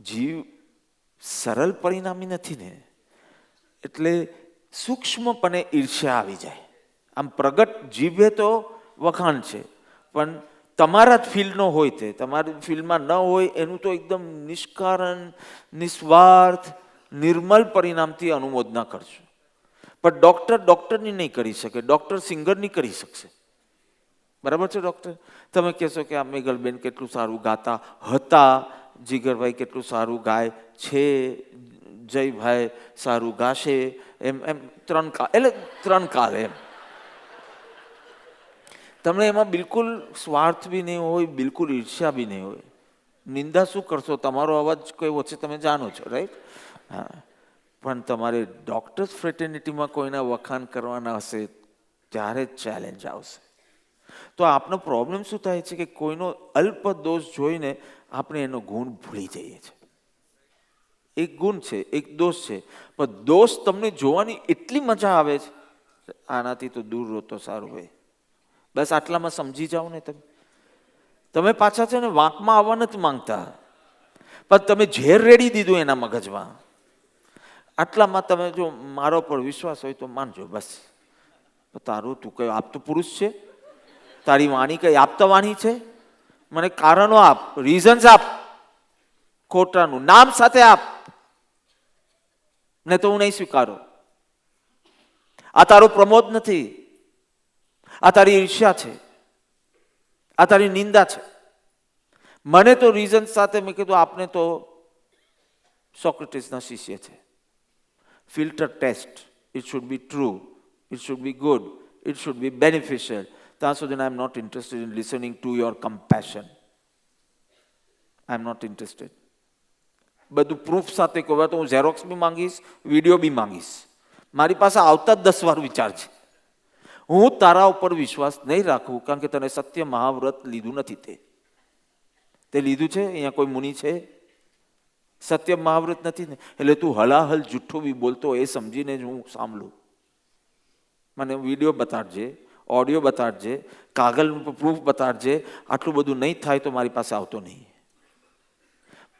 જીવ સરળ પરિણામી નથી ને, એટલે સૂક્ષ્મપણે ઈર્ષ્યા આવી જાય. આમ પ્રગટ જીભે તો વખાણ છે, પણ તમારા જ ફિલ્ડનો હોય તે તમારી ફિલ્ડમાં ન હોય એનું તો એકદમ નિષ્કારણ, નિસ્વાર્થ, નિર્મલ પરિણામથી અનુમોદના કરશો. પણ ડૉક્ટરની નહીં કરી શકે, ડૉક્ટર સિંગરની કરી શકશે. બરાબર છે ડૉક્ટર? તમે કહેશો કે આ મેઘલબેન કેટલું સારું ગાતા હતા, જીગરભાઈ કેટલું સારું ગાય છે, જયભાઈ સારું ગાશે, એમ એમ ત્રણ કાલ એમ. તમને એમાં બિલકુલ સ્વાર્થ બી નહીં હોય, બિલકુલ ઈર્ષ્યા બી નહીં હોય. નિંદા શું કરશો? તમારો અવાજ કેવો છે તમે જાણો છો, રાઈટ? હા, પણ તમારે ડૉક્ટર્સ ફ્રેટર્નિટીમાં કોઈના વખાણ કરવાના હશે ત્યારે જ ચેલેન્જ આવશે. તો આપનો પ્રોબ્લેમ શું થાય છે કે કોઈનો અલ્પ દોષ જોઈને આપણે એનો ગુણ ભૂલી જઈએ છીએ. એક ગુણ છે, એક દોષ છે, પણ દોષ તમને જોવાની એટલી મજા આવે છે, આનાથી તો દૂર રહો તો સારું હોય. બસ આટલામાં સમજી જાઓ ને તમે પાછા છે ને વાંકમાં આવવા નથી માંગતા, પણ તમે ઝેર રેડી દીધું એના મગજમાં. આટલામાં તમે જો મારો પર વિશ્વાસ હોય તો માનજો બસ. તારું તું કઈ આપતું પુરુષ છે? તારી વાણી કઈ આપતા વાણી છે? મને કારણો આપ, રીઝન્સ આપ, ખોટાનું નામ સાથે આપ, ને તો હું નહીં સ્વીકારો. આ તારો પ્રમોદ નથી, આ તારી ઈર્ષ્યા છે, આ તારી નિંદા છે. મને તો રીઝન સાથે મેં કીધું આપને તો સોક્રેટિસના શિષ્ય છે. Filter test, it should be true, it should be good, it should be beneficial. ત્યાં સુધી I am not interested in listening to your compassion. I am not interested. બધું પ્રૂફ સાથે કહું તો હું ઝેરોક્સ બી માંગીશ, વિડીયો બી માંગીશ. મારી પાસે આવતા જ 10 વાર વિચાર છે. હું તારા ઉપર વિશ્વાસ નહીં રાખું, કારણ કે તને સત્ય મહાવ્રત લીધું નથી. તે લીધું છે? અહીંયા કોઈ મુનિ છે? સત્ય મહાવ્રત નથી ને, એટલે તું હલાહલ જુઠ્ઠું બી બોલતો એ સમજીને જ હું સાંભળું. મને વિડીયો બતાડજે, ઓડિયો બતાડજે, કાગળ પ્રૂફ બતાડજે. આટલું બધું નહીં થાય તો મારી પાસે આવતો નહીં.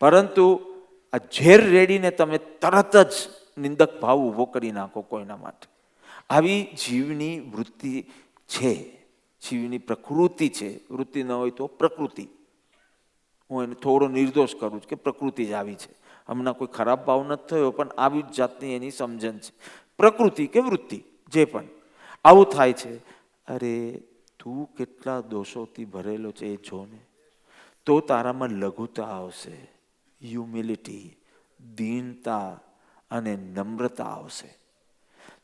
પરંતુ આ ઝેર રેડીને તમે તરત જ નિંદક ભાવ ઊભો કરી નાખો કોઈના માટે. આવી જીવની વૃત્તિ છે, જીવની પ્રકૃતિ છે. વૃત્તિ ન હોય તો પ્રકૃતિ. હું એને થોડો નિર્દોષ કરું છું કે પ્રકૃતિ જ આવી છે. હમણાં કોઈ ખરાબ ભાવ નથી થયો, પણ આવી જ જાતની એની સમજણ છે. પ્રકૃતિ કે વૃત્તિ જે પણ આવું થાય છે. અરે તું કેટલા દોષોથી ભરેલો છે એ જો ને, તો તારામાં લઘુતા આવશે, હ્યુમિલિટી, દીનતા અને નમ્રતા આવશે.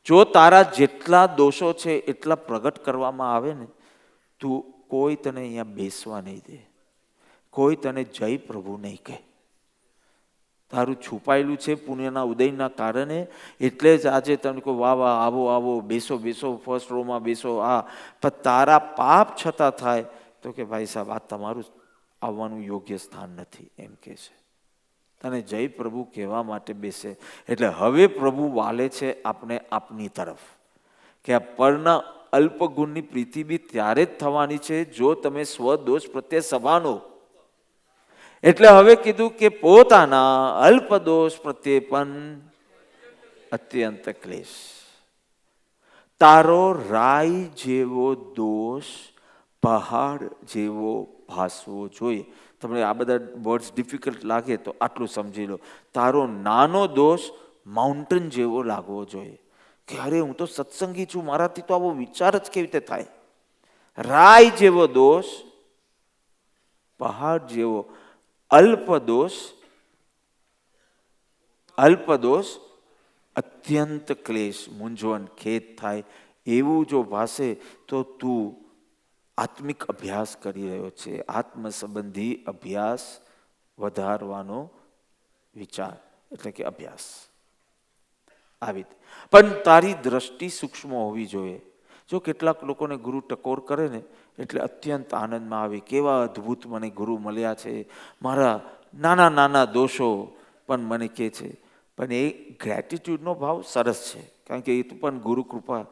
જો તારા જેટલા દોષો છે એટલા પ્રગટ કરવામાં આવે ને, તું કોઈ તને અહીંયા બેસવા નહીં દે, કોઈ તને જય પ્રભુ નહીં કહે. તારું છુપાયેલું છે પુણ્યના ઉદયના કારણે, એટલે જ આજે તને કહો વાહ વાહ, આવો આવો, બેસો બેસો, ફર્સ્ટ રોમાં બેસો. આ પણ તારા પાપ છતાં થાય તો કે ભાઈ સાહેબ આ તમારું આવવાનું યોગ્ય સ્થાન નથી, એમ કહે છે. તને જય પ્રભુ કહેવા માટે બેસે. એટલે હવે પ્રભુ વાલે છે આપણે આપની તરફ, કે આ પરના અલ્પગુણની પ્રીતિ બી ત્યારે જ થવાની છે જો તમે સ્વદોષ પ્રત્યે સભાનો. એટલે હવે કીધું કે પોતાના અલ્પદોષ પ્રત્યે પણ અત્યંત ક્લેશ. તારો રાઈ જેવો દોષ પહાડ જેવો ભાસવો જોઈએ. તમને આ બધા વર્ડ્સ ડિફિકલ્ટ લાગે તો આટલું સમજી લો. તારો નાનો દોષ માઉન્ટેન જેવો લાગવો જોઈએ. કે અરે હું તો સત્સંગી છું, મારાથી તો આવો વિચાર જ કેવી રીતે થાય. રાઈ જેવો દોષ પહાડ જેવો, અલ્પદોષ અત્યંત ક્લેશ, મૂંઝવણ, ખેદ થાય એવું જો ભાસે તો તું આત્મિક અભ્યાસ કરી રહ્યો છે. આત્મ સંબંધી અભ્યાસ વધારવાનો વિચાર, એટલે કે અભ્યાસ. આવી પણ તારી દ્રષ્ટિ સૂક્ષ્મ હોવી જોઈએ. જો કેટલાક લોકોને ગુરુ ટકોર કરે ને એટલે અત્યંત આનંદમાં આવે, કેવા અદ્ભુત મને ગુરુ મળ્યા છે, મારા નાના નાના દોષો પણ મને કહે છે. પણ એ ગ્રેટિટ્યૂડનો ભાવ સરસ છે, કારણ કે એ તો પણ ગુરુ કૃપા.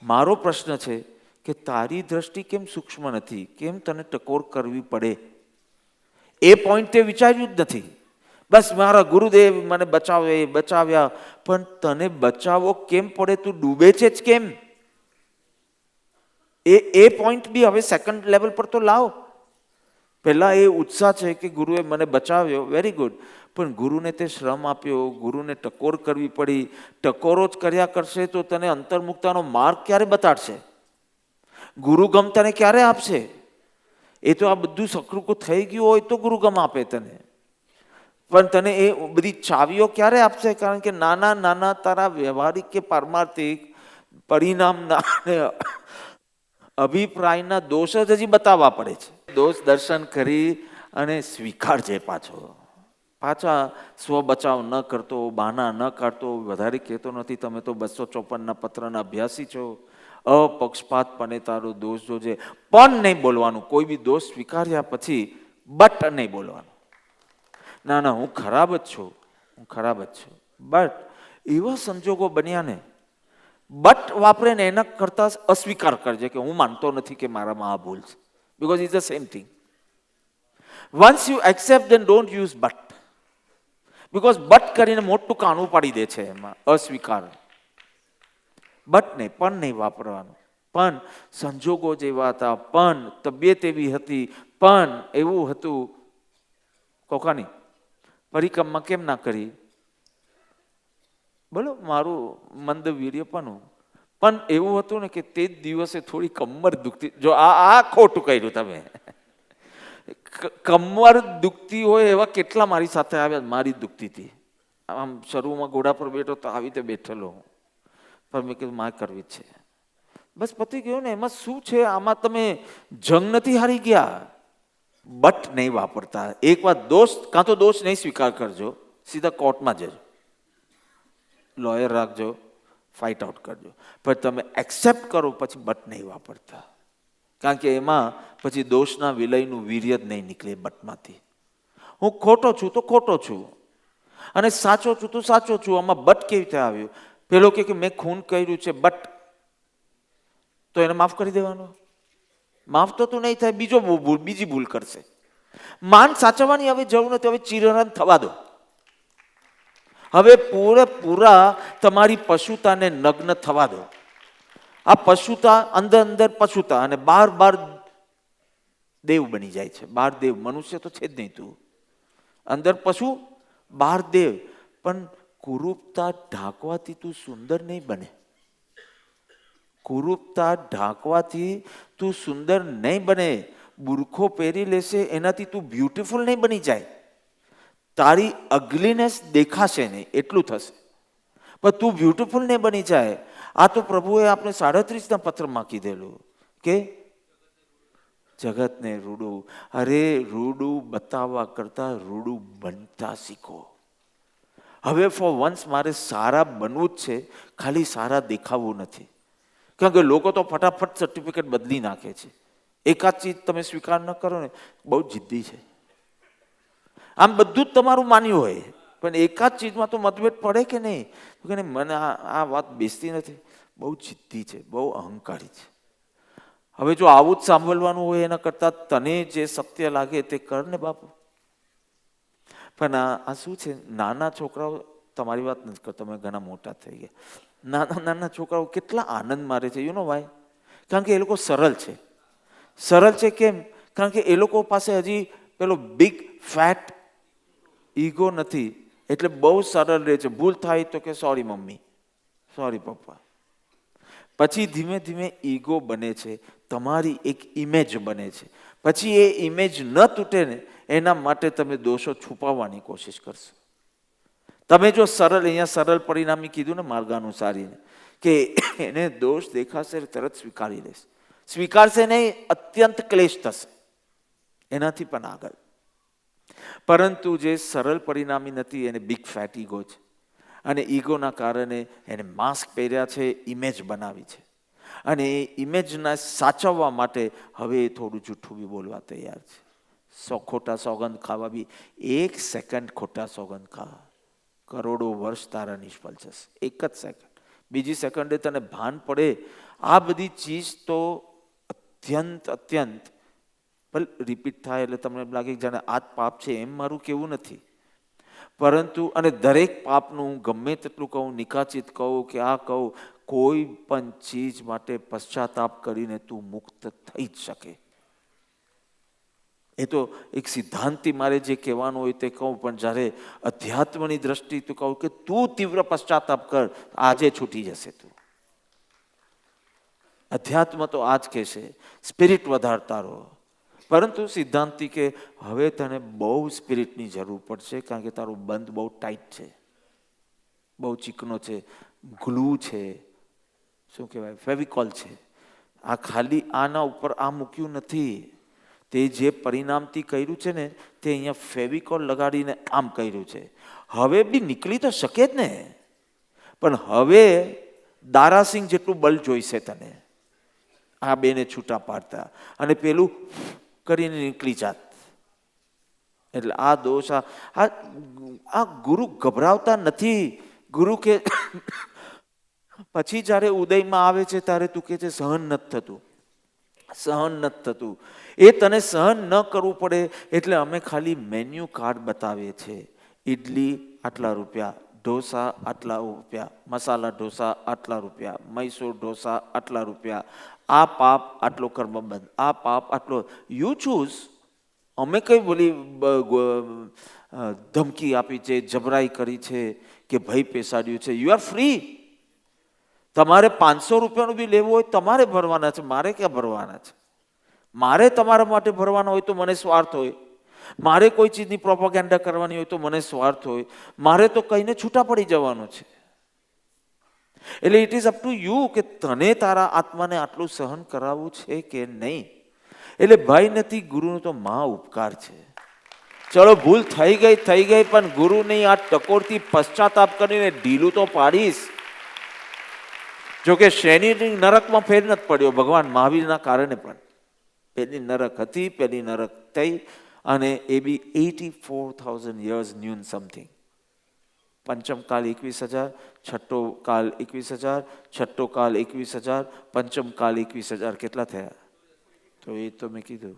મારો પ્રશ્ન છે કે તારી દ્રષ્ટિ કેમ સૂક્ષ્મ નથી? કેમ તને ટકોર કરવી પડે? એ પોઈન્ટ તે વિચાર્યું જ નથી. બસ મારા ગુરુદેવ મને બચાવ્યા, પણ તને બચાવો કેમ પડે? તું ડૂબે છે જ કેમ? એ પોઈન્ટ બી હવે સેકન્ડ લેવલ પર તો લાવો. પહેલા એ ઉત્સાહ છે કે ગુરુએ મને બચાવ્યો, વેરી ગુડ, પણ ગુરુને તે શ્રમ આપ્યો, ગુરુને ટકોર કરવી પડી. ટકોરો જ કર્યા કરશે તો તને અંતર્મુક્તાનો માર્ગ ક્યારે બતાડશે? ગુરુગમ તને ક્યારે આપશે? એ તો આ બધું સકૃકું થઈ ગયું હોય તો ગુરુગમ આપે તને, પણ તને એ બધી ચાવીઓ ક્યારે આપશે? કારણ કે નાના નાના તારા વ્યવહારિક કે પારમાર્થિક પરિણામના અભિપ્રાયના દોષ જ હજી બતાવવા પડે છે. દોષ દર્શન કરી અને સ્વીકારજે. પાછા સ્વ બચાવ ન કરતો, બહાના ન કાઢતો. વધારે કહેતો નથી, તમે તો 254ના પત્રના અભ્યાસી છો. અપક્ષપાતપણે તારો દોષ જોજે, પણ નહીં બોલવાનું. કોઈ બી દોષ સ્વીકાર્યા પછી બટ નહીં બોલવાનું. ના, હું ખરાબ જ છું, બટ એવા સંજોગો બન્યા ને, બટ વાપરે ને એના કરતા અસ્વીકાર કરજે કે હું માનતો નથી કે મારામાં આ ભૂલ છે. Because it's the same thing. Once you accept, then don't use but. Because but કરીને મોટું કાણું પાડી દે છે એમાં, અસ્વીકાર. બટ નહીં, પણ નહીં વાપરવાનું. પણ સંજોગો જેવા હતા, પણ તબિયત એવી હતી, પણ એવું હતું. કોકાની પરિક્રમા કેમ ના કરી? બોલો, મારું મંદ વીર્ય પણ એવું હતું ને કે તે જ દિવસે થોડી કમર દુખતી. જો આ ખોટું કર્યું તમે. કમર દુખતી હોય એવા કેટલા મારી સાથે આવ્યા. મારી દુખતી હતી, આમ શરૂમાં ઘોડા પર બેઠો તો આવી રીતે બેઠેલો, પણ મેં કીધું મારે કરવી જ છે. બસ પતી ગયું ને. એમાં શું છે? આમાં તમે જંગ નથી હારી ગયા. બટ નહીં વાપરતા. એક વાર કાં તો દોષ નહીં સ્વીકાર કરજો, સીધા કોર્ટમાં જજો, લોયર રાખજો, ફાઇટ આઉટ કરજો. પણ તમે એક્સેપ્ટ કરો પછી બટ નહીં વાપરતા, કારણ કે એમાં પછી દોષના વિલયનું વીર્ય જ નહીં નીકળે બટમાંથી. હું ખોટો છું તો ખોટો છું, અને સાચો છું તો સાચો છું. આમાં બટ કેવી રીતે આવ્યું? પેલો કે મેં ખૂન કર્યું છે, બટ તો એને માફ કરી દેવાનો? માફ તો તું નહીં થાય, બીજી ભૂલ કરશે. માન સાચવવાની હવે જરૂર નથી. હવે ચિરહરણ થવા દો. હવે પૂરેપૂરા તમારી પશુતાને નગ્ન થવા દો. આ પશુતા અંદર પશુતા અને બહાર દેવ બની જાય છે. બહાર દેવ, મનુષ્ય તો છે જ નહીં. તું અંદર પશુ, બહાર દેવ. પણ કુરૂપતા ઢાંકવાથી તું સુંદર નહીં બને. કુરૂપતા ઢાંકવાથી તું સુંદર નહીં બને. બુરખો પહેરી લેશે એનાથી તું બ્યુટીફુલ નહીં બની જાય. તારી અગલીનેસ દેખાશે નહીં, એટલું થશે, પણ તું બ્યુટીફુલ નહીં બની જાય. આ તો પ્રભુએ આપણે 37ના પત્રમાં કીધેલું કે જગતને રૂડું. અરે રૂડું બતાવવા કરતા રૂડું બનતા શીખો. હવે ફોર વન્સ મારે સારા બનવું જ છે, ખાલી સારા દેખાવું નથી. કારણ કે લોકો તો ફટાફટ સર્ટિફિકેટ બદલી નાખે છે. એકાદ ચીજ તમે સ્વીકાર ન કરો ને, બહુ જિદ્દી છે. આમ બધું જ તમારું માન્યું હોય, પણ એકાદ ચીજમાં તો મતભેદ પડે કે નહીં? કે મને આ વાત બેસતી નથી, બહુ જિદ્દી છે, બહુ અહંકારી છે. હવે જો આવું જ સાંભળવાનું હોય એના કરતાં તને જે સત્ય લાગે તે કર ને બાપુ. પણ આ શું છે? નાના છોકરાઓ, તમારી વાત નથી કરતો, તમે ઘણા મોટા થઈ ગયા. નાના છોકરાઓ કેટલા આનંદ મારે છે. You know why? કારણ કે એ લોકો સરળ છે. સરળ છે કેમ? કારણ કે એ લોકો પાસે હજી પેલો બિગ ફેટ ઈગો નથી, એટલે બહુ સરળ રહે છે. ભૂલ થાય તો કે સોરી મમ્મી, સોરી પપ્પા. પછી ધીમે ધીમે ઈગો બને છે, તમારી એક ઇમેજ બને છે. પછી એ ઇમેજ ન તૂટે ને એના માટે તમે દોષો છુપાવવાની કોશિશ કરશો. તમે જો સરળ, અહીંયા સરળ પરિણામી કીધું ને માર્ગાનુસારીને, કે એને દોષ દેખાશે તરત સ્વીકારી લેશે. સ્વીકારશે નહીં, અત્યંત ક્લેશ થશે એનાથી પણ આગળ. પરંતુ જે સરળ પરિણામી નથી એને બિગ ફેટ ઈગો છે, અને ઈગોના કારણે એને માસ્ક પહેર્યા છે, ઇમેજ બનાવી છે, અને એ ઇમેજના સાચવવા માટે હવે એ થોડું જૂઠું બી બોલવા તૈયાર છે. ખોટા સોગંદ ખાવા બી. 1 સેકન્ડ ખોટા સોગંદ ખા, કરોડો વર્ષ તારા નિષ્ફળ જશે. 1 જ સેકન્ડ. બીજી સેકન્ડે તને ભાન પડે આ બધી ચીજ તો અત્યંત રિપીટ થાય એટલે તમને લાગે જાણે આ પાપ છે, એમ મારું કેવું નથી. પરંતુ અને દરેક પાપનું ગમે તેટલું કહું, નિકાચિત કહું કે આ કહું, કોઈ પણ ચીજ માટે પશ્ચાતાપ કરીને તું મુક્ત થઈ જ શકે. એ તો એક સિદ્ધાંતિ મારે જે કહેવાનું હોય તે કહું, પણ જ્યારે અધ્યાત્મની દ્રષ્ટિથી કહું કે તું તીવ્ર પશ્ચાતાપ કર, આજે છૂટી જશે તું. અધ્યાત્મ તો આ જ કહેશે, સ્પિરિટ વધારતા રહો. પરંતુ સિદ્ધાંતિ કે હવે તને બહુ સ્પિરિટની જરૂર પડશે, કારણ કે તારું બંધ બહુ ટાઈટ છે, બહુ ચીકણો છે, ગ્લુ છે, શું કહેવાય, ફેવિકોલ છે. આ ખાલી આના ઉપર આ મૂક્યું નથી. તે જે પરિણામથી કર્યું છે ને તે અહીંયા ફેવિકોલ લગાડીને આમ કર્યું છે. હવે બી નીકળી તો શકે જ ને, પણ હવે દારાસિંહ જેટલું બળ જોઈશે તને આ બેને છૂટા પાડતા, અને પેલું કરીને નીકળી જાત. એટલે આ દોષ આ ગુરુ ગભરાવતા નથી. ગુરુ કે પછી જ્યારે ઉદયમાં આવે છે ત્યારે તું કે છે સહન નથી થતું, સહન નથી થતું. એ તને સહન ન કરવું પડે એટલે અમે ખાલી મેન્યુ કાર્ડ બતાવીએ છીએ. ઇડલી આટલા રૂપિયા, ઢોસા આટલા રૂપિયા, મસાલા ઢોસા આટલા રૂપિયા, મૈસૂર ઢોસા આટલા રૂપિયા, આ પાપ આટલો કર્મબંધ, આ પાપ આટલો. You choose. અમે કઈ બોલી ધમકી આપી છે, જબરાઈ કરી છે કે ભય પેસાડ્યું છે? You are free. તમારે 500 રૂપિયાનું બી લેવું હોય તમારે ભરવાના છે, મારે ક્યાં ભરવાના છે? મારે તમારા માટે ભરવાના હોય તો મને સ્વાર્થ હોય, મારે કોઈ ચીજની પ્રોપેગેન્ડા કરવાની હોય તો મને સ્વાર્થ હોય, મારે તો કહીને છૂટા પડી જવાનું છે. એટલે it is up to you કે તને તારા આત્માને આટલું સહન કરાવવું છે કે નહીં. એટલે ભય નથી, ગુરુનો તો મહા ઉપકાર છે. ચલો ભૂલ થઈ ગઈ, પણ ગુરુની આ ટકોરથી પશ્ચાતાપ કરીને ઢીલું તો પાડીશ. જોકે શનિની નરકમાં ફેર નથી પડ્યો ભગવાન મહાવીરના કારણે, પણ પેલી નરક હતી, પેલી નરક થઈ, અને એ બી 84,000 years ન્યૂન સમથિંગ. પંચમ કાલ 21,000, છઠ્ઠો કાલ 21,000, છઠ્ઠો કાલ 21,000, પંચમ કાલ 21,000, કેટલા થયા? તો એ તો મેં કીધું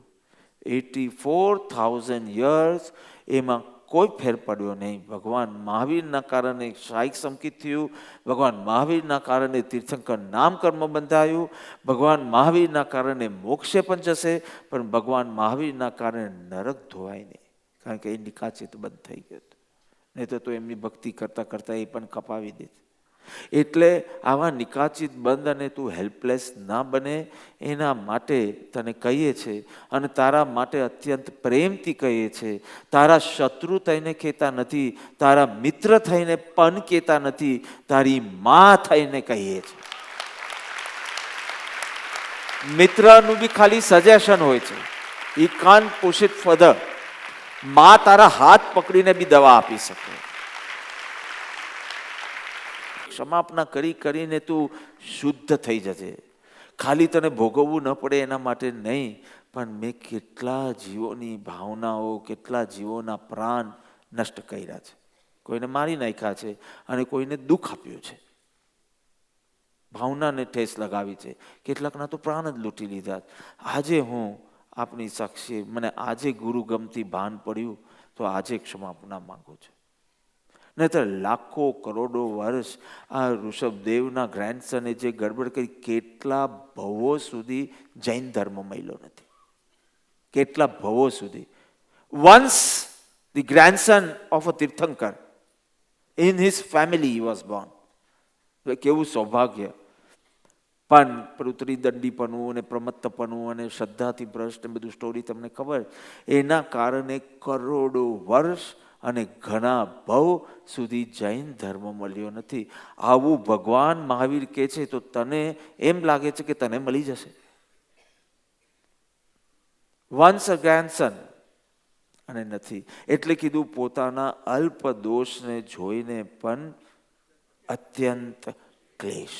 84,000 years, એમાં કોઈ ફેર પડ્યો નહીં. ભગવાન મહાવીરના કારણે શાહિક સંકિત થયું, ભગવાન મહાવીરના કારણે તીર્થંકર નામ કર્મ બંધાયું, ભગવાન મહાવીરના કારણે મોક્ષે પણ જશે, પણ ભગવાન મહાવીરના કારણે નરક ધોવાય નહીં, કારણ કે એ નિકાચિત બંધ થઈ ગયો. નહીં તો એમની ભક્તિ કરતા કરતા એ પણ કપાવી દે. એટલે આવા નિકાચિત બંધ અને તું હેલ્પલેસ ના બને એના માટે તને કહીએ છે, અને તારા માટે અત્યંત પ્રેમથી કહીએ છે. તારા શત્રુ થઈને કહેતા નથી, તારા મિત્ર થઈને પણ કહેતા નથી, તારી માં થઈને કહીએ છે. મિત્રનું બી ખાલી સજેશન હોય છે, ઈ કાન્ટ પુશ ઇટ ફર્ધર. માં તારા હાથ પકડીને બી દવા આપી શકે. ક્ષમાપના કરીને તું શુદ્ધ થઈ જજે. ખાલી તને ભોગવવું ન પડે એના માટે નહીં, પણ મેં કેટલા જીવોની ભાવનાઓ, કેટલા જીવોના પ્રાણ નષ્ટ કર્યા છે. કોઈને મારી નાખ્યા છે અને કોઈને દુઃખ આપ્યું છે, ભાવનાને ઠેસ લગાવી છે, કેટલાકના તો પ્રાણ જ લૂંટી લીધા. આજે હું આપની સાક્ષી, મને આજે ગુરુ ગમતી ભાન પડ્યું તો આજે ક્ષમાપના માંગુ છું. નહીતર લાખો કરોડો વર્ષ આ ઋષભદેવના ગ્રેન્ડસને જે ગડબડ કરી, કેટલા ભવો સુધી જૈન ધર્મ મળ્યો નથી, કેટલા ભવો સુધી. Once the grandson of a tirthankar, in his family he was born. કેવું સૌભાગ્ય. પણ પૃથ્વી દંડીપણું અને પ્રમત્તપણું અને શ્રદ્ધાથી ભ્રષ્ટ બધું સ્ટોરી તમને ખબર. એના કારણે કરોડો વર્ષ અને ઘણા ભવ સુધી જૈન ધર્મ મળ્યો નથી. આવું ભગવાન મહાવીર કહે છે તો તને એમ લાગે છે કે તને મળી જશે. વન્સ અ ગ્રેન્ડસન, અને નથી. એટલે કીધું પોતાના અલ્પ દોષને જોઈને પણ અત્યંત ક્લેશ,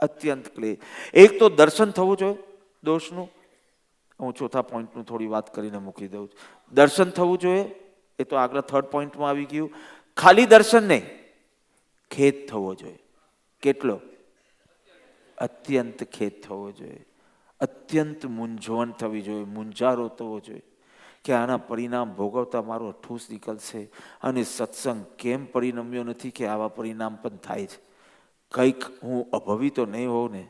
અત્યંત ક્લેશ. એક તો દર્શન થવું જોઈએ દોષનું. હું ચોથા પોઈન્ટનું થોડી વાત કરીને મૂકી દઉં છું. દર્શન થવું જોઈએ, એ તો આગળ થર્ડ પોઈન્ટમાં આવી ગયું. ખાલી દર્શન નહીં, ખેદ થવો જોઈએ. કેટલો? અત્યંત ખેદ થવો જોઈએ, અત્યંત મૂંઝવણ થવી જોઈએ, મૂંઝારો થવો જોઈએ કે આના પરિણામ ભોગવતા મારો ઠૂસ નીકળશે, અને સત્સંગ કેમ પરિણમ્યો નથી કે આવા પરિણામ પણ થાય છે. કંઈક હું અભવી તો નહીં હોઉં ને,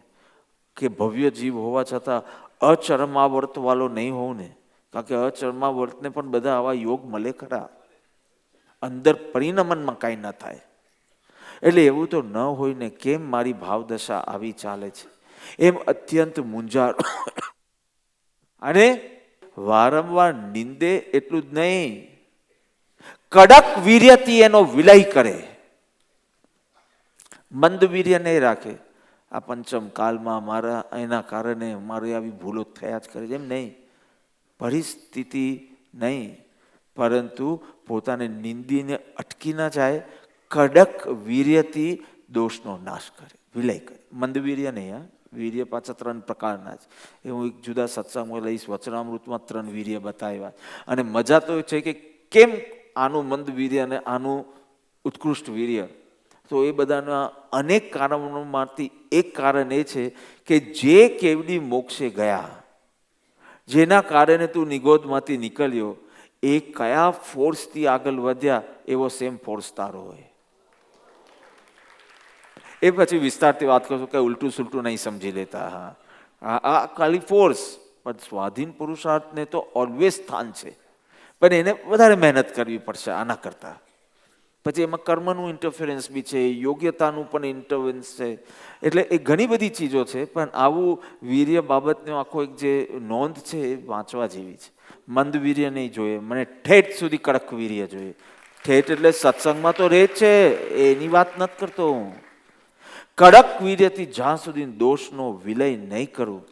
કે ભવ્ય જીવ હોવા છતાં અચરમાવર્તવાળો નહીં હોઉં ને, કારણ કે અચરમાવર્તને પણ બધા આવા યોગ મળે ખરા, અંદર પરિણમનમાં કાંઈ ન થાય. એટલે એવું તો ન હોય ને, કેમ મારી ભાવદશા આવી ચાલે છે એમ અત્યંત મૂંઝાર અને વારંવાર નિંદે. એટલું જ નહીં, કડક વીર્યથી એનો વિલય કરે, મંદ વીર્ય નહીં રાખે. આ પંચમ કાળમાં મારા એના કારણે મારી આવી ભૂલો થયા જ કરે છે એમ નહીં, પરિસ્થિતિ નહીં, પરંતુ પોતાને નિંદીને અટકી ના જાય, કડક વીર્યથી દોષનો નાશ કરે, વિલય કરે. મંદ વીર્ય નહીં, હા, વીર્ય પાછા 3 પ્રકારના છે. એ હું એક જુદા સત્સંગમાં લઈશ. વચનામૃતમાં 3 વીર્ય બતાવ્યા. અને મજા તો છે કે કેમ આનું મંદ વીર્ય અને આનું ઉત્કૃષ્ટ વીર્ય. તો એ બધાના અનેક કારણોમાંથી એક કારણ એ છે કે જે કેવડી મોક્ષે ગયા, જેના કારણે તું નિગોદમાંથી નીકળ્યો, એ કયા ફોર્સથી આગળ વધ્યા એવો સેમ ફોર્સ તારો હોય. એ પછી વિસ્તારથી વાત કરશું કે ઉલટું સુલટું નહીં સમજી લેતા. હા, આ ખાલી ફોર્સ, પણ સ્વાધીન પુરુષાર્થને તો ઓલવેઝ સ્થાન છે, પણ એને વધારે મહેનત કરવી પડશે આના કરતાં. પછી એમાં કર્મનું ઇન્ટરફરન્સ બી છે, યોગ્યતાનું પણ ઇન્ટરફરન્સ છે, એટલે એ ઘણી બધી ચીજો છે. પણ આવું વીર્ય બાબતનો આખો એક જે નોંધ છે એ વાંચવા જેવી છે. મંદ વીર્ય નહીં જોઈએ, મને ઠેઠ સુધી કડક વીર્ય જોઈએ. ઠેઠ એટલે સત્સંગમાં તો રહે જ છે, એની વાત નથી કરતો હું. કડક વીર્યથી જ્યાં સુધી દોષનો વિલય નહીં કરું,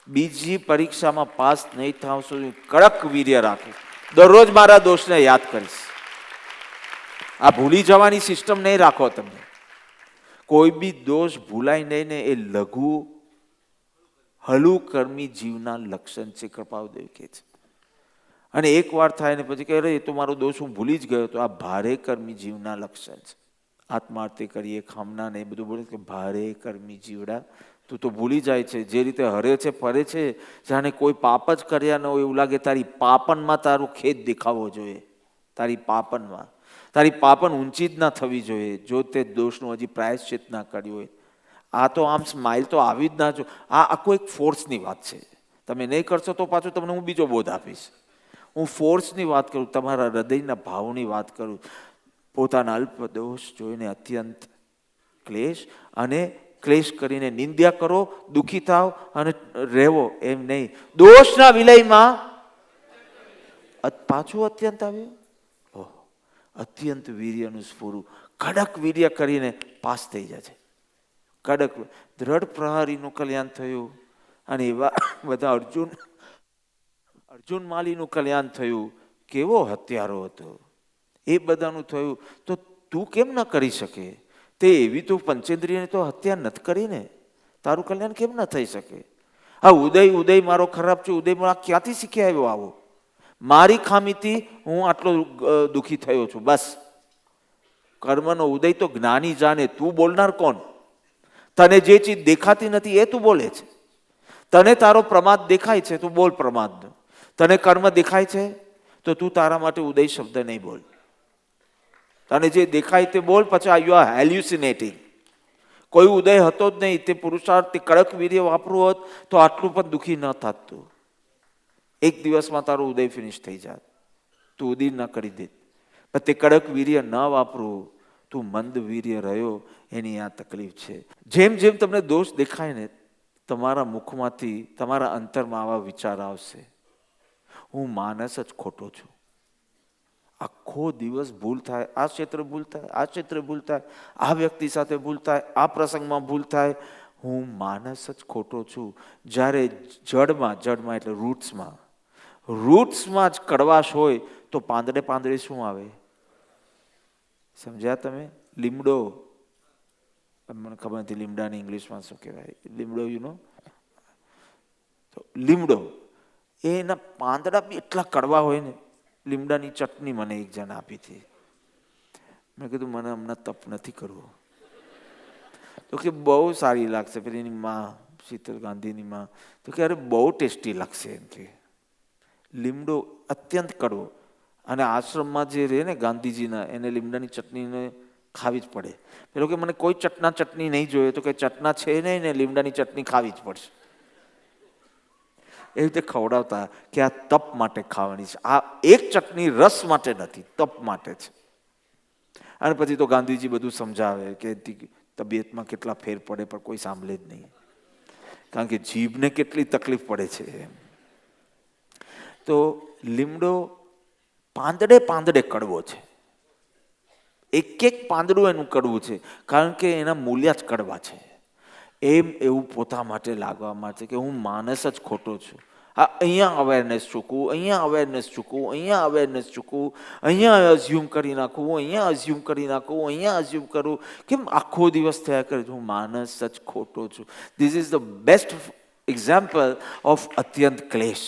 બીજી પરીક્ષામાં પાસ નહીં થાવ સુધી કડક વીર્ય રાખું. દરરોજ મારા દોષને યાદ કરીશ. આ ભૂલી જવાની સિસ્ટમ નહીં રાખો તમે. કોઈ બી દોષ ભૂલાય નહીં ને, એ લઘુ હલુ કર્મી જીવના લક્ષણ છે, કૃપાદેવ કહે છે. અને એક વાર થાય ને પછી કહે એ તો મારો દોષ હું ભૂલી જ ગયો, તો આ ભારે કર્મી જીવના લક્ષણ છે. આત્માર્થે કરીએ ખામના ને એ બધું બોલે કે ભારે કર્મી જીવડા, તું તો ભૂલી જાય છે. જે રીતે હરે છે ફરે છે, જાણે કોઈ પાપ જ કર્યા ન હોય એવું લાગે. તારી પાપનમાં તારું ખેદ દેખાવો જોઈએ, તારી પાપનમાં. તારી પાપન ઊંચી જ ના થવી જોઈએ જો તે દોષનું હજી પ્રાયશ્ચિત ના કર્યું હોય. આ તો આમ સ્માઇલ તો આવી જ ના જો. આ આખો એક ફોર્સની વાત છે. તમે નહીં કરશો તો પાછું તમને હું બીજો બોધ આપીશ. હું ફોર્સની વાત કરું, તમારા હૃદયના ભાવની વાત કરું. પોતાના અલ્પ દોષ જોઈને અત્યંત ક્લેશ, અને ક્લેશ કરીને નિંદ્યા કરો, દુઃખી થાવ અને રહેવો એમ નહીં. દોષના વિલયમાં પાછું અત્યંત આવ્યું. અત્યંત વીર્યનું સ્ફુરું, કડક વીર્ય કરીને પાસ થઈ જાય છે. કડક દ્રઢ પ્રહારીનું કલ્યાણ થયું, અને એવા બધા અર્જુન માલીનું કલ્યાણ થયું. કેવો હત્યારો હતો, એ બધાનું થયું. તો તું કેમ ન કરી શકે? તે એવી તો પંચેન્દ્રિયને તો હત્યા નથી કરીને, તારું કલ્યાણ કેમ ન થઈ શકે? આ ઉદય મારો ખરાબ છે, ઉદય ક્યાંથી શીખી આવ્યો આવો? મારી ખામીથી હું આટલો દુઃખી થયો છું, બસ. કર્મનો ઉદય તો જ્ઞાની જાણે. તું બોલનાર કોણ? તને જે ચીજ દેખાતી નથી એ તું બોલે છે. તને તારો પ્રમાદ દેખાય છે, તું બોલ પ્રમાદનો. તને કર્મ દેખાય છે તો તું તારા માટે ઉદય શબ્દ નહીં બોલ. તને જે દેખાય તે બોલ, પછી યુ આર હેલ્યુસિનેટિંગ. કોઈ ઉદય હતો જ નહીં. તે પુરુષાર્થ, તે કડક વીર્ય વાપરવું હોત તો આટલું પણ દુઃખી ન થતું. એક દિવસમાં તારું ઉદય ફિનિશ થઈ જાત, તું ઉદય ન કરી દે. પણ તે કડક વીર્ય ન વાપરવું, તું મંદ વીર્ય રહ્યો, એની આ તકલીફ છે. જેમ જેમ તમને દોષ દેખાય ને, તમારા મુખમાંથી, તમારા અંતરમાં આવા વિચાર આવશે, હું માનસ જ ખોટો છું. આખો દિવસ ભૂલ થાય, આ ક્ષેત્ર ભૂલ થાય, આ ક્ષેત્ર ભૂલ થાય, આ વ્યક્તિ સાથે ભૂલ થાય, આ પ્રસંગમાં ભૂલ થાય. હું માનસ જ ખોટો છું. જ્યારે જડમાં એટલે રૂટ્સમાં જ કડવાશ હોય તો પાંદડે શું આવે? સમજ્યા તમે? લીમડો. મને ખબર નથી લીમડાની ઇંગ્લિશમાં શું કહેવાય. લીમડો તો લીમડો, એના પાંદડા બી એટલા કડવા હોય ને. લીમડાની ચટણી મને એક જણ આપી હતી. મેં કીધું મને હમણાં તપ નથી કરવું. તો કે બહુ સારી લાગશે. પેલી એની માં, શીતલ ગાંધીની માં, તો કે અરે બહુ ટેસ્ટી લાગશે એમ કે. લીમડો અત્યંત કડવો, અને આશ્રમમાં જે રહે ને ગાંધીજીના, એને લીમડાની ચટણીને ખાવી જ પડે. પેલો કે મને કોઈ ચટણી નહીં જોઈએ, તો કે ચટના છે નહીં ને લીમડાની ચટણી ખાવી જ પડશે. એવી રીતે ખવડાવતા કે આ તપ માટે ખાવાની છે, આ એક ચટણી રસ માટે નથી, તપ માટે છે. અને પછી તો ગાંધીજી બધું સમજાવે કે તબિયતમાં કેટલા ફેર પડે, પણ કોઈ સાંભળે જ નહીં, કારણ કે જીભને કેટલી તકલીફ પડે છે. તો લીમડો પાંદડે પાંદડે કડવો છે, એક એક પાંદડું એનું કડવું છે, કારણ કે એના મૂલ્ય જ કડવા છે. એવું પોતા માટે લાગવા માટે કે હું માણસ જ ખોટો છું. હા, અહીંયા અવેરનેસ ચૂકવું, અહીંયા અવેરનેસ ચૂકવું, અહીંયા અવેરનેસ ચૂકવું, અહીંયા અઝ્યુમ કરી નાખવું, અહીંયા અઝ્યુમ કરી નાખવું, અહીંયા અઝ્યુમ કરવું. કેમ આખો દિવસ થયા કરે હું માણસ જ ખોટો છું. This is the best example of અત્યંત ક્લેશ.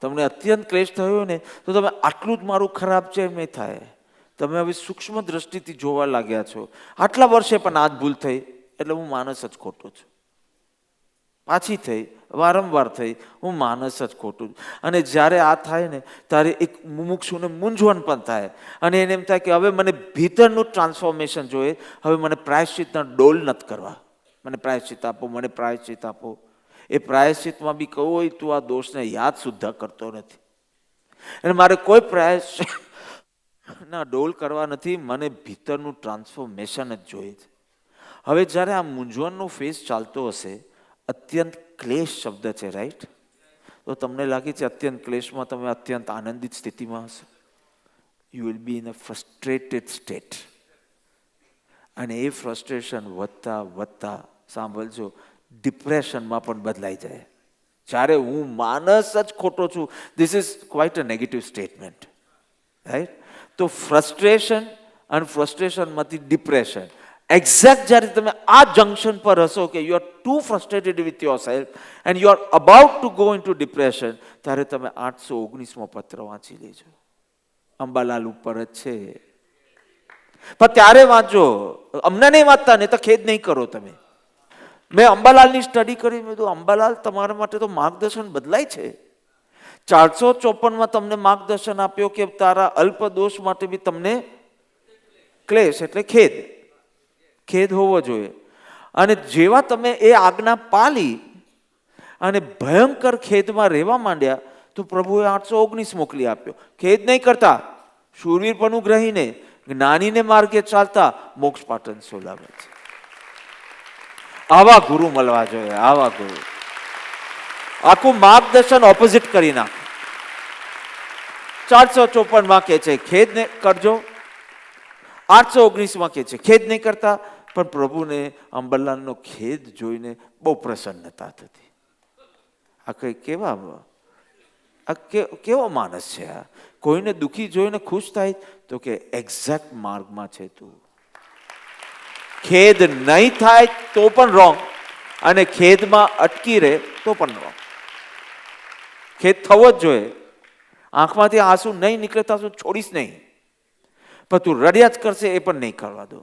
તમને અત્યંત ક્લેશ થયો ને તો તમે આટલું જ મારું ખરાબ છે એમ નહીં થાય. તમે હવે સૂક્ષ્મ દ્રષ્ટિથી જોવા લાગ્યા છો. આટલા વર્ષે પણ આ જ ભૂલ થઈ, એટલે હું માણસ જ ખોટો છું. પાછી થઈ, વારંવાર થઈ, હું માણસ જ ખોટું. અને જ્યારે આ થાય ને ત્યારે એક મુમુક્ષુને મૂંઝવણ પણ થાય, અને એને એમ થાય કે હવે મને ભીતરનું ટ્રાન્સફોર્મેશન જોઈએ, હવે મને પ્રાયશ્ચિતના ડોલ નથી કરવા, મને પ્રાયશ્ચિત આપો, મને પ્રાયશ્ચિત આપો. એ પ્રાયશ્ચિતમાં બી કહું હોય તું આ દોષને યાદ સુદ્ધા કરતો નથી, અને મારે કોઈ પ્રાયશ્ચિત ના ડોલ કરવા નથી, મને ભીતરનું ટ્રાન્સફોર્મેશન જ જોઈએ છે. હવે જ્યારે આ મૂંઝવણનો ફેઝ ચાલતો હશે, અત્યંત ક્લેશ શબ્દ છે, રાઈટ? તો તમને લાગે છે અત્યંત ક્લેશમાં તમે અત્યંત આનંદિત સ્થિતિમાં હશો. You will be in a frustrated state. અને એ ફ્રસ્ટ્રેશન વધતા વધતા, સાંભળજો, ડિપ્રેશનમાં પણ બદલાઈ જાય. જ્યારે હું માણસ જ ખોટો છું, this is quite a negative statement, right? તો ફ્રસ્ટ્રેશન અને ફ્રસ્ટ્રેશનમાંથી ડિપ્રેશન. એક્ઝેક્ટ જ્યારે તમે આ જંકશન પર હશો કે you are too frustrated with yourself and you are about to go into depression, ત્યારે તમે 819મો પત્ર વાંચી લેજો. અંબાલાલ ઉપર જ છે, પણ ત્યારે વાંચો, અમને નહીં વાંચતા, ને તો ખેદ નહીં કરો તમે. મેં અંબાલાલની સ્ટડી કરી, મેં કીધું અંબાલાલ તમારા માટે તો માર્ગદર્શન બદલાય છે. 454માં તમને માર્ગદર્શન આપ્યો કે તારા અલ્પ દોષ માટે બી તમને ક્લેશ એટલે ખેદ હોવો જોઈએ. અને જેવા તમે એ આજ્ઞા પાલી અને ભયંકર ખેદમાં રહેવા માંડ્યા, તો પ્રભુએ 819 મોકલી આપ્યો. ખેદ નહીં કરતા, શૂરવીરપણું ગ્રહીને જ્ઞાનીને માર્ગે ચાલતા મોક્ષ પાટન સોલાવે છે. આવા ગુરુ મળવા જોઈએ, આવા ગુરુ. આખું માર્ગદર્શન ઓપોઝિટ કરી નાખ. 454માં કે છે ખેદ ને કરજો, 819માં કે છે ખેદ નહીં કરતા. પણ પ્રભુને અંબાલાલનો ખેદ જોઈને બહુ પ્રસન્નતા થતી. આ કઈ કેવો માણસ છે આ! કોઈને દુઃખી જોઈને ખુશ થાય તો કે એક્ઝેક્ટ માર્ગમાં છે તું. ખેદ નહીં થાય તો પણ રોંગ, અને ખેદમાં અટકી રહે તો પણ રોંગ. ખેદ થવો જ જોઈએ. આંખમાંથી આંસુ નહીં નીકળતા તું છોડીશ નહીં, પણ તું રડ્યા જ કરશે એ પણ નહીં કરવા દો.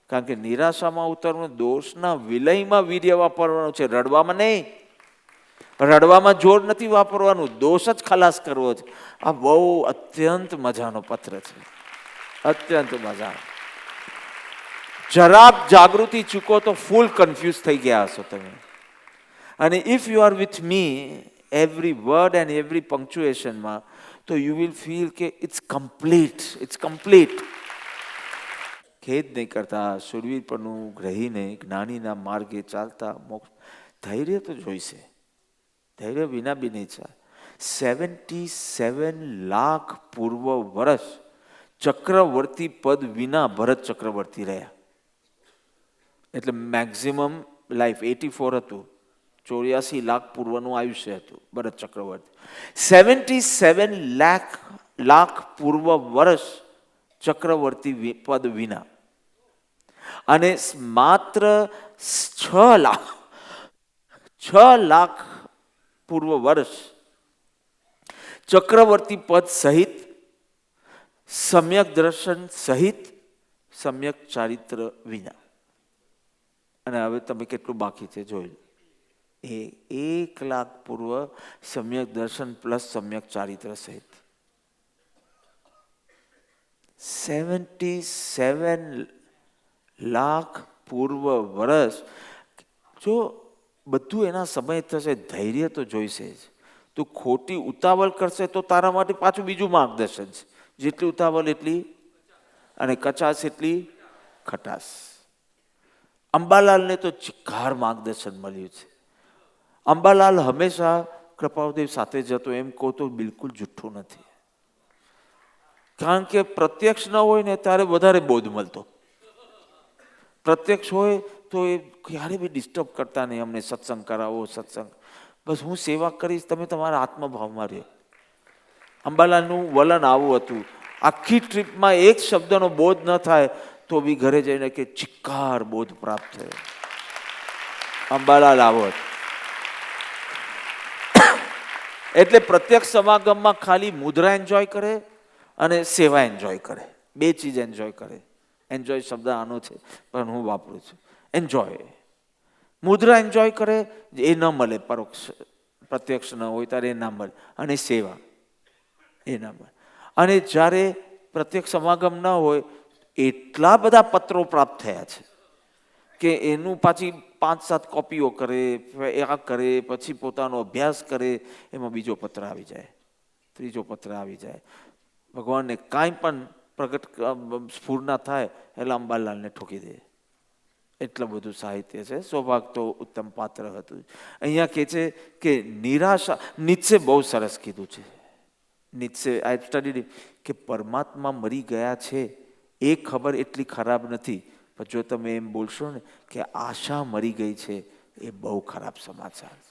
કારણ કે નિરાશામાં ઉતરવાનું, દોષના વિલયમાં વીર્ય વાપરવાનું છે, રડવામાં નહીં. રડવામાં જોર નથી વાપરવાનું, દોષ જ ખલાસ કરવો છે. આ બહુ અત્યંત મજાનો પત્ર છે, અત્યંત મજાનો. જરાક જાગૃતિ ચૂકો તો ફૂલ કન્ફ્યુઝ થઈ ગયા હશો તમે. અને if you are with me every word and every પંક્ચ્યુએશનમાં, તો યુ વિલ ફીલ કે ઇટ્સ કમ્પ્લીટ. ખેદ નહીં કરતા, શૂરવીરપણું ગ્રહીને જ્ઞાનીના માર્ગે ચાલતા મોક્ષ. ધૈર્ય તો જોઈશે, ધૈર્ય વિના બી નહીં ચાલે. 77 લાખ પૂર્વ વર્ષ ચક્રવર્તી પદ વિના ભરત ચક્રવર્તી રહ્યા. એટલે મેક્સિમમ લાઈફ 84 હતું, 84 લાખ પૂર્વનું આયુષ્ય હતું ભરત ચક્રવર્તી. 77 લાખ પૂર્વ વર્ષ ચક્રવર્તી પદ વિના, અને માત્ર 6 લાખ પૂર્વ વર્ષ ચક્રવર્તી પદ સહિત, સમ્યક દર્શન સહિત, સમ્યક ચારિત્ર વિના. અને હવે તમે કેટલું બાકી છે જોઈ લો. એ 1 લાખ પૂર્વ સમ્યક દર્શન પ્લસ સમ્યક ચારિત્ર સહિત 77 લાખ પૂર્વ વર્ષ. જો બધું એના સમય થશે, ધૈર્ય તો જોઈશે જ. તું ખોટી ઉતાવળ કરશે તો તારા માટે પાછું બીજું માર્ગદર્શન છે. જેટલી ઉતાવળ એટલી, અને કચાશ એટલી ખટાશ. અંબાલાલને તો ચિક્કાર માર્ગદર્શન મળ્યું છે. અંબાલાલ હંમેશા કૃપાળુદેવ સાથે જતો, એમ કહો તો બિલકુલ જુઠ્ઠું નથી. કારણ કે પ્રત્યક્ષ ન હોય ને ત્યારે વધારે બોધ મળતો. પ્રત્યક્ષ હોય તો એ ક્યારે બી ડિસ્ટર્બ કરતા નહીં, અમને સત્સંગ કરાવો, સત્સંગ. બસ હું સેવા કરીશ, તમે તમારા આત્મભાવમાં રહ્યો. અંબાલાલનું વલણ આવું હતું. આખી ટ્રીપમાં એક શબ્દનો બોધ ન થાય તો બી ઘરે જઈને કે ચિક્કાર બોધ પ્રાપ્ત થયો. અંબાલાલ આવો હતો. એટલે પ્રત્યક્ષ સમાગમમાં ખાલી મુદ્રા એન્જોય કરે અને સેવા એન્જોય કરે, બે ચીજ એન્જોય કરે. એન્જોય શબ્દ આનો છે પણ હું વાપરું છું. એન્જોય, મુદ્રા એન્જોય કરે, એ ન મળે, પરોક્ષ પ્રત્યક્ષ ન હોય ત્યારે એ ના મળે. અને સેવા એ ના મળે. અને જ્યારે પ્રત્યક્ષ સમાગમ ન હોય, એટલા બધા પત્રો પ્રાપ્ત થયા છે કે એનું પાછી 5-7 કોપીઓ કરે, આ કરે, પછી પોતાનો અભ્યાસ કરે, એમાં બીજો પત્ર આવી જાય, ત્રીજો પત્ર આવી જાય. ભગવાનને કાંઈ પણ પ્રગટ સ્ફૂર્ણા થાય એટલે અંબાલાલને ઠોકી દે. એટલું બધું સાહિત્ય છે. સૌભાગ્ય તો ઉત્તમ પાત્ર હતું. અહીંયા કહે છે કે નિરાશા, નીત્સે બહુ સરસ કીધું છે. નીત્સે આઈ સ્ટડીડ કે પરમાત્મા મરી ગયા છે એ ખબર એટલી ખરાબ નથી, પણ જો તમે એમ બોલશો ને કે આશા મરી ગઈ છે, એ બહુ ખરાબ સમાચાર છે.